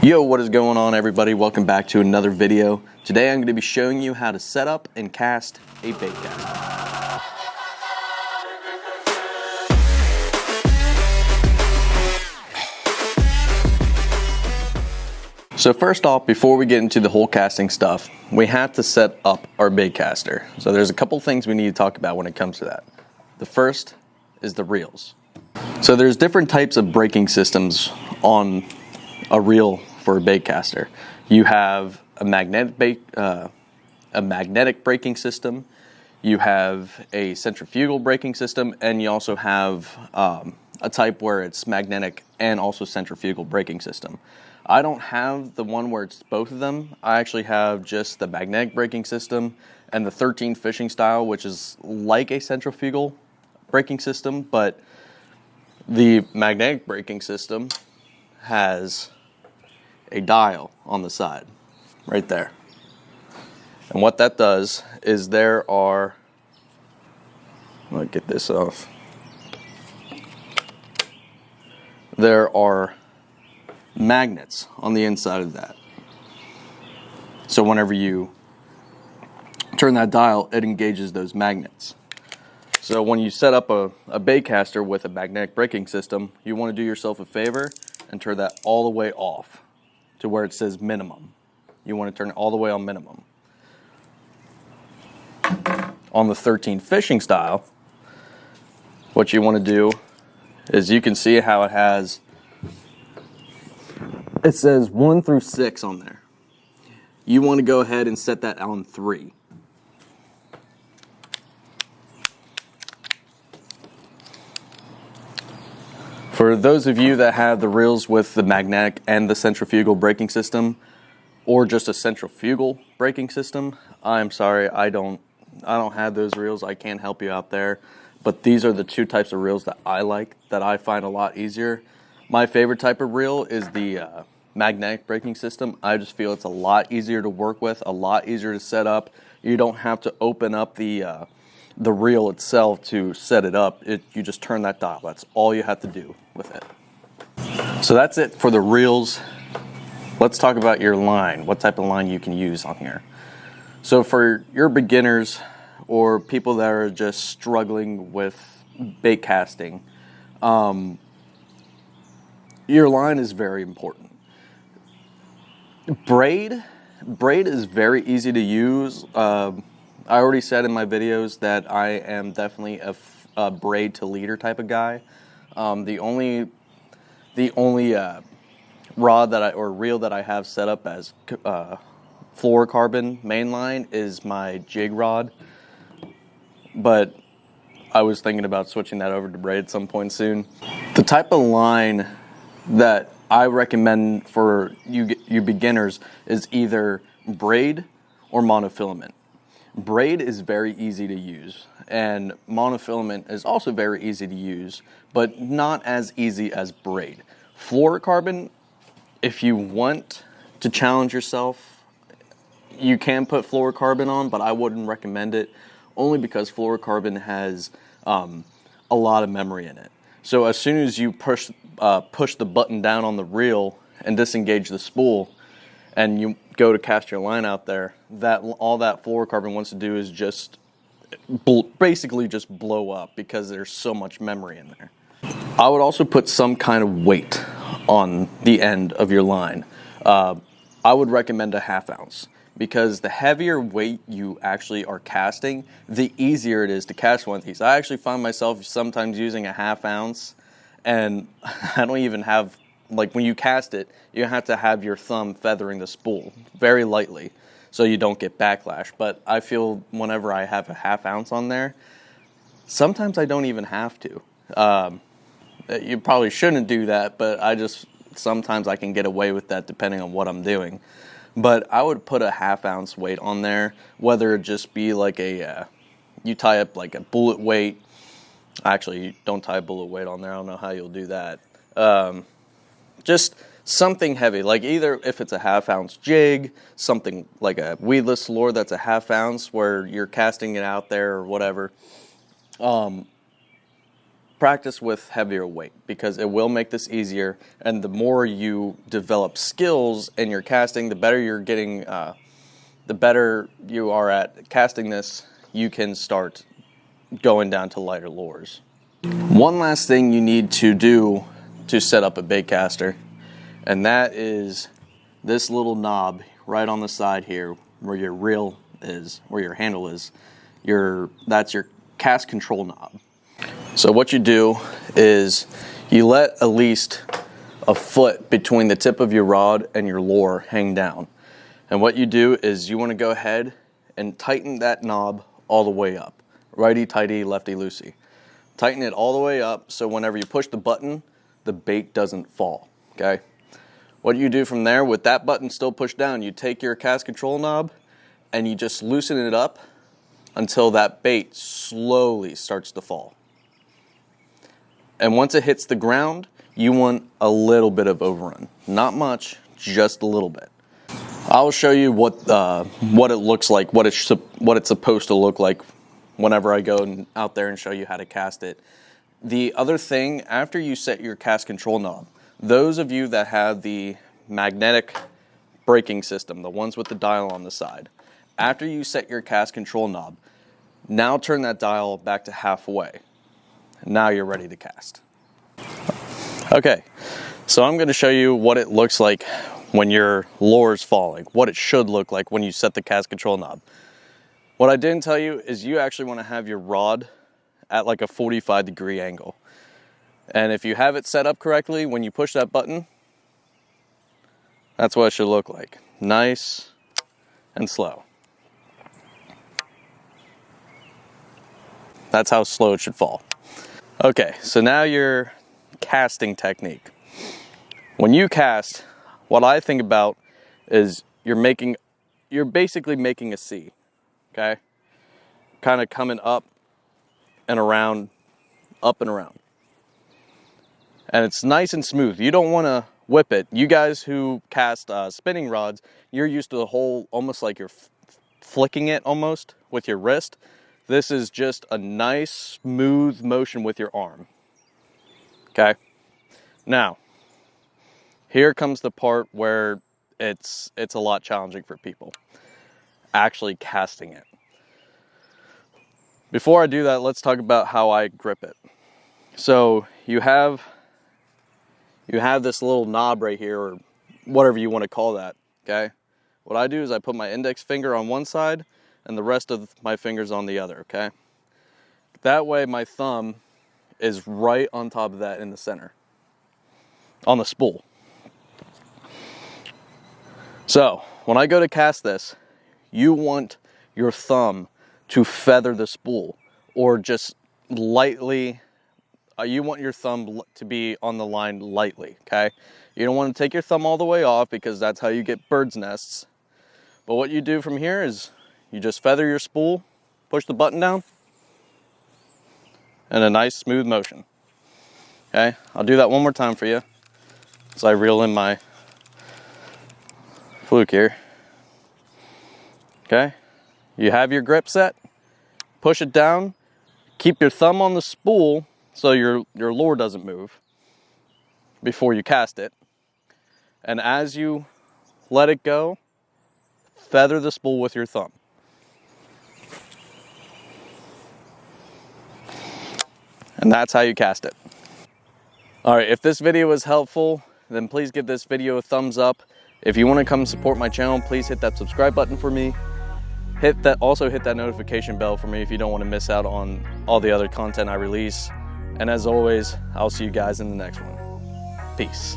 Yo, what is going on, everybody? Welcome back to another video. Today I'm going to be showing you how to set up and cast a baitcaster. So first off, before we get into the whole casting stuff, we have to set up our baitcaster. So there's a couple things we need to talk about when it comes to that. The first is the reels. So there's different types of braking systems on a reel for a baitcaster. You have a magnetic braking system, you have a centrifugal braking system, and you also have a type where it's magnetic and also centrifugal braking system. I don't have the one where it's both of them. I actually have just the magnetic braking system and the 13 fishing style, which is like a centrifugal braking system, but the magnetic braking system has a dial on the side, right there. And what that does is let me get this off. There are magnets on the inside of that. So whenever you turn that dial, it engages those magnets. So when you set up a baitcaster with a magnetic braking system, you want to do yourself a favor and turn that all the way off to where it says minimum. You want to turn it all the way on minimum. On the 13 fishing style, what you want to do is you can see how it says 1 through 6 on there. You want to go ahead and set that on 3. For those of you that have the reels with the magnetic and the centrifugal braking system, or just a centrifugal braking system, I'm sorry, I don't have those reels. I can't help you out there. But these are the two types of reels that I like, that I find a lot easier. My favorite type of reel is the magnetic braking system. I just feel it's a lot easier to work with, a lot easier to set up. You don't have to open up the reel itself to set it up. You just turn that dial. That's all you have to do with it. So that's it for the reels. Let's talk about your line, what type of line you can use on here. So for your beginners or people that are just struggling with bait casting, your line is very important. Braid is very easy to use. I already said in my videos that I am definitely a braid to leader type of guy. The only rod reel that I have set up as fluorocarbon mainline is my jig rod, but I was thinking about switching that over to braid at some point soon. The type of line that I recommend for you beginners is either braid or monofilament. Braid is very easy to use, and monofilament is also very easy to use, but not as easy as braid. Fluorocarbon, if you want to challenge yourself, you can put fluorocarbon on, but I wouldn't recommend it, only because fluorocarbon has a lot of memory in it. So as soon as you push the button down on the reel and disengage the spool, and you go to cast your line out there, all that fluorocarbon wants to do is just basically just blow up because there's so much memory in there. I would also put some kind of weight on the end of your line. I would recommend a 1/2 ounce, because the heavier weight you actually are casting, the easier it is to cast one of these. I actually find myself sometimes using a 1/2 ounce, and I don't even have, like, when you cast it, you have to have your thumb feathering the spool very lightly so you don't get backlash. But I feel whenever I have a 1/2 ounce on there, sometimes I don't even have to. You probably shouldn't do that, but sometimes I can get away with that depending on what I'm doing. But I would put a 1/2 ounce weight on there, whether it just be like you tie up like a bullet weight. Actually, you don't tie a bullet weight on there. I don't know how you'll do that. Just something heavy, like either if it's a 1/2 ounce jig, something like a weedless lure that's a 1/2 ounce where you're casting it out there or whatever. practice with heavier weight, because it will make this easier. And the more you develop skills in your casting, the better you're getting, the better you are at casting this, you can start going down to lighter lures. One last thing you need to do to set up a baitcaster, and that is this little knob right on the side here where your reel is, where your handle is. That's your cast control knob. So what you do is you let at least a foot between the tip of your rod and your lure hang down. And what you do is you want to go ahead and tighten that knob all the way up. Righty-tighty, lefty-loosey. Tighten it all the way up so whenever you push the button, the bait doesn't fall, okay? What you do from there, with that button still pushed down, you take your cast control knob and you just loosen it up until that bait slowly starts to fall. And once it hits the ground, you want a little bit of overrun. Not much, just a little bit. I'll show you what it looks like, what it's supposed to look like whenever I go out there and show you how to cast it. The other thing, after you set your cast control knob, those of you that have the magnetic braking system, the ones with the dial on the side, after you set your cast control knob, now turn that dial back to halfway. Now you're ready to cast. Okay, so I'm going to show you what it looks like when your lure's falling, what it should look like when you set the cast control knob. What I didn't tell you is you actually want to have your rod at like a 45-degree angle. And if you have it set up correctly, when you push that button, that's what it should look like. Nice and slow. That's how slow it should fall. Okay, so now your casting technique. When you cast, what I think about is you're basically making a C, okay? Kind of coming up and around, up and around. And it's nice and smooth. You don't want to whip it. You guys who cast spinning rods, you're used to the whole, almost like you're flicking it almost with your wrist. This is just a nice, smooth motion with your arm. Okay? Now, here comes the part where it's a lot challenging for people. Actually casting it. Before I do that, let's talk about how I grip it. So you have this little knob right here, or whatever you want to call that, okay? What I do is I put my index finger on one side and the rest of my fingers on the other, okay? That way my thumb is right on top of that in the center, on the spool. So when I go to cast this, you want your thumb to feather the spool, or just lightly. You want your thumb to be on the line lightly, okay? You don't want to take your thumb all the way off, because that's how you get bird's nests. But what you do from here is you just feather your spool, push the button down, and a nice smooth motion. Okay, I'll do that one more time for you as I reel in my fluke here. Okay, you have your grip set, push it down, keep your thumb on the spool so your lure doesn't move before you cast it. And as you let it go, feather the spool with your thumb. And that's how you cast it. All right, if this video was helpful, then please give this video a thumbs up. If you want to come support my channel, please hit that subscribe button for me. Also hit that notification bell for me if you don't want to miss out on all the other content I release. And as always, I'll see you guys in the next one. Peace.